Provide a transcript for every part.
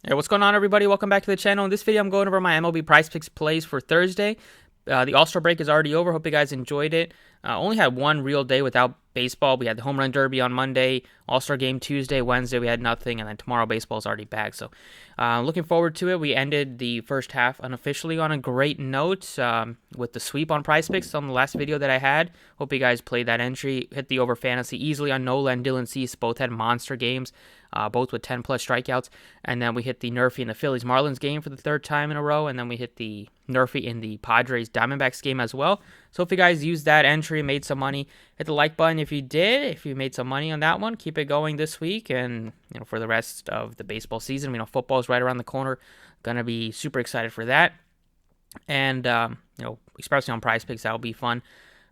Hey, what's going on, everybody? Welcome back to the channel. In this video, I'm going over my MLB PrizePicks plays for Thursday. The All-Star break is already over. Hope you guys enjoyed it. Only had one real day without baseball. We had the Home Run Derby on Monday, All-Star Game Tuesday, Wednesday we had nothing, and then tomorrow baseball is already back. So looking forward to it. We ended the first half unofficially on a great note with the sweep on PrizePicks on the last video that I had. Hope you guys played that entry. Hit the over fantasy easily on Nola and Dylan Cease. Both had monster games. Both with 10-plus strikeouts. And then we hit the Nerfy in the Phillies-Marlins game for the third time in a row. And then we hit the Nerfy in the Padres-Diamondbacks game as well. So if you guys used that entry and made some money, hit the like button if you did. If you made some money on that one, keep it going this week. And for the rest of the baseball season, we know football is right around the corner. Going to be super excited for that. And, especially on PrizePicks, that'll be fun.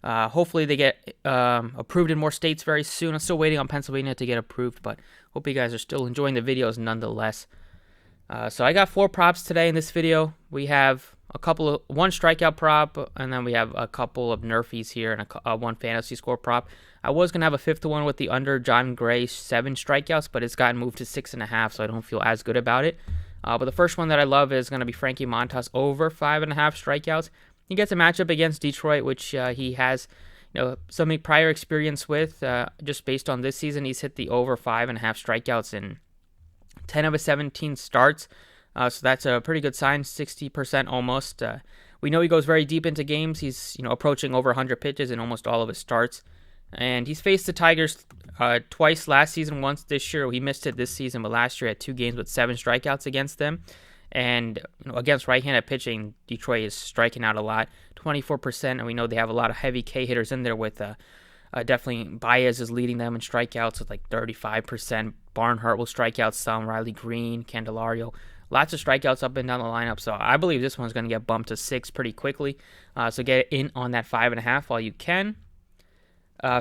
Hopefully they get approved in more states very soon. I'm still waiting on Pennsylvania to get approved, but hope you guys are still enjoying the videos nonetheless. So I got 4 props today in this video. We have one strikeout prop, and then we have a couple of Nerfies here and one fantasy score prop. I was going to have a 5th one with the under John Gray 7 strikeouts, but it's gotten moved to 6.5, so I don't feel as good about it. But the first one that I love is going to be Frankie Montas over 5.5 strikeouts. He gets a matchup against Detroit, which he has some prior experience with. Just based on this season, he's hit the over 5.5 strikeouts in 10 of his 17 starts. So that's a pretty good sign, 60% almost. We know he goes very deep into games. He's approaching over 100 pitches in almost all of his starts. And he's faced the Tigers twice last season, once this year. He missed it this season, but last year had 2 games with 7 strikeouts against them. And against right-handed pitching, Detroit is striking out a lot, 24%, and we know they have a lot of heavy K hitters in there with definitely Baez is leading them in strikeouts with like 35%. Barnhart will strike out some, Riley Green, Candelario, lots of strikeouts up and down the lineup. So I believe this one's going to get bumped to 6 pretty quickly. So get in on that 5.5 while you can.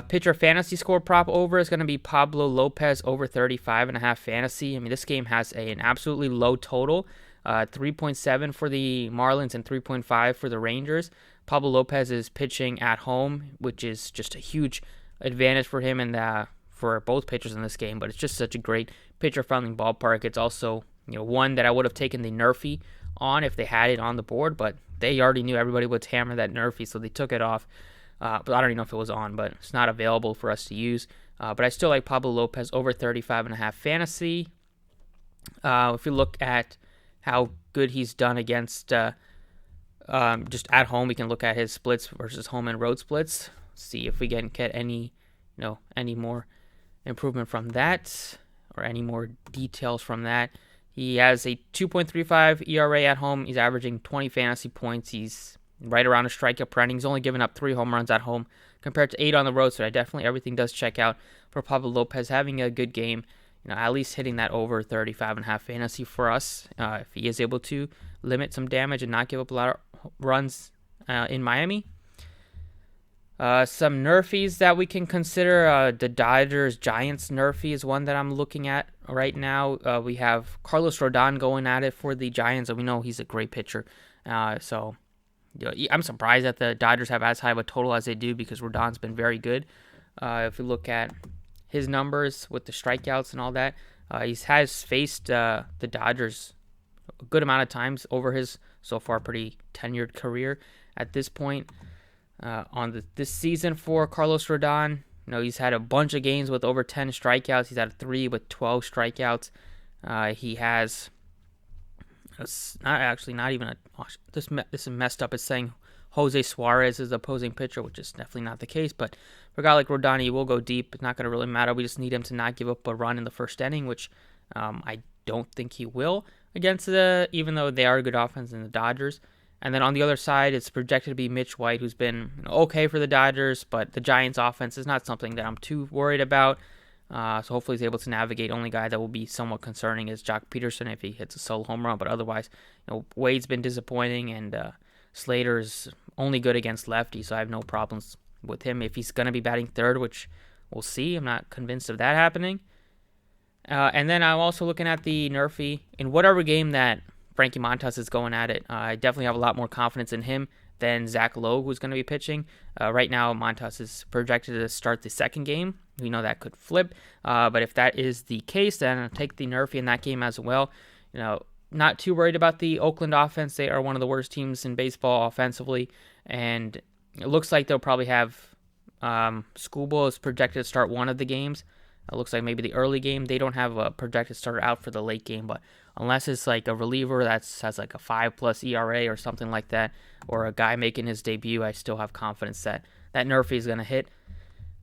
Pitcher fantasy score prop over is going to be Pablo Lopez over 35.5 fantasy. I mean, this game has an absolutely low total. 3.7 for the Marlins and 3.5 for the Rangers. Pablo Lopez is pitching at home, which is just a huge advantage for him and for both pitchers in this game. But it's just such a great pitcher-friendly ballpark. It's also one that I would have taken the Nerfy on if they had it on the board, but they already knew everybody would hammer that Nerfy, so they took it off. But I don't even know if it was on, but it's not available for us to use. But I still like Pablo Lopez over 35.5 fantasy. If you look at how good he's done against just at home, we can look at his splits versus home and road splits. See if we can get any more improvement from that or any more details from that. He has a 2.35 ERA at home. He's averaging 20 fantasy points. He's right around a strikeout per inning. He's only given up 3 home runs at home compared to 8 on the road. So everything does check out for Pablo Lopez having a good game. At least hitting that over 35.5 fantasy for us. If he is able to limit some damage and not give up a lot of runs in Miami. Some Nerfies that we can consider. The Dodgers-Giants Nerfy is one that I'm looking at right now. We have Carlos Rodon going at it for the Giants, and we know he's a great pitcher. So I'm surprised that the Dodgers have as high of a total as they do because Rodon's been very good. If we look at his numbers with the strikeouts and all that, he has faced the Dodgers a good amount of times over his so far pretty tenured career at this point. This season for Carlos Rodon, he's had a bunch of games with over 10 strikeouts. He's had 3 with 12 strikeouts. He has this is messed up. It's saying Jose Suarez is the opposing pitcher, which is definitely not the case. But for a guy like Rodon, he will go deep. It's not going to really matter. We just need him to not give up a run in the first inning, which I don't think he will against even though they are a good offense in the Dodgers. And then on the other side, it's projected to be Mitch White, who's been okay for the Dodgers, but the Giants' offense is not something that I'm too worried about. So hopefully he's able to navigate. Only guy that will be somewhat concerning is Jock Peterson if he hits a solo home run. But otherwise, Wade's been disappointing, and Slater's only good against lefties, so I have no problems with him. If he's going to be batting third, which we'll see, I'm not convinced of that happening. And then I'm also looking at the Nerfy. In whatever game that Frankie Montas is going at it, I definitely have a lot more confidence in him than Zach Lowe, who's going to be pitching. Right now, Montas is projected to start the second game. We know that could flip, but if that is the case, then I'll take the Nerfy in that game as well. Not too worried about the Oakland offense. They are one of the worst teams in baseball offensively, and it looks like they'll probably have Skubal is projected to start one of the games. It looks like maybe the early game. They don't have a projected starter out for the late game, but unless it's like a reliever that has like a 5+ ERA or something like that, or a guy making his debut, I still have confidence that Nerfy is going to hit.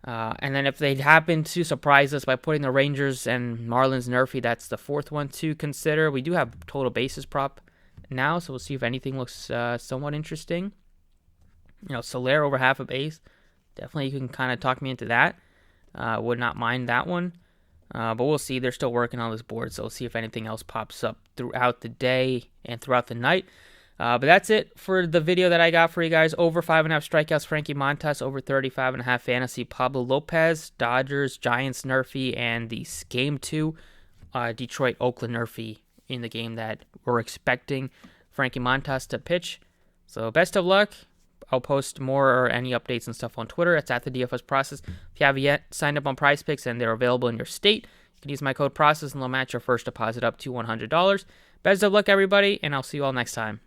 And then if they happen to surprise us by putting the Rangers and Marlins Nerfy, that's the fourth one to consider. We do have total bases prop now, so we'll see if anything looks somewhat interesting. Soler over half a base. Definitely you can kind of talk me into that. Would not mind that one. But we'll see. They're still working on this board, so we'll see if anything else pops up throughout the day and throughout the night. But that's it for the video that I got for you guys. Over 5.5 strikeouts, Frankie Montas. Over 35.5 fantasy, Pablo Lopez. Dodgers, Giants, Nerfy. And the Game 2, Detroit, Oakland, Nerfy in the game that we're expecting Frankie Montas to pitch. So best of luck. I'll post more or any updates and stuff on Twitter. It's at the DFS Process. If you haven't yet signed up on PrizePicks and they're available in your state, you can use my code PROCESS and they'll match your first deposit up to $100. Best of luck, everybody, and I'll see you all next time.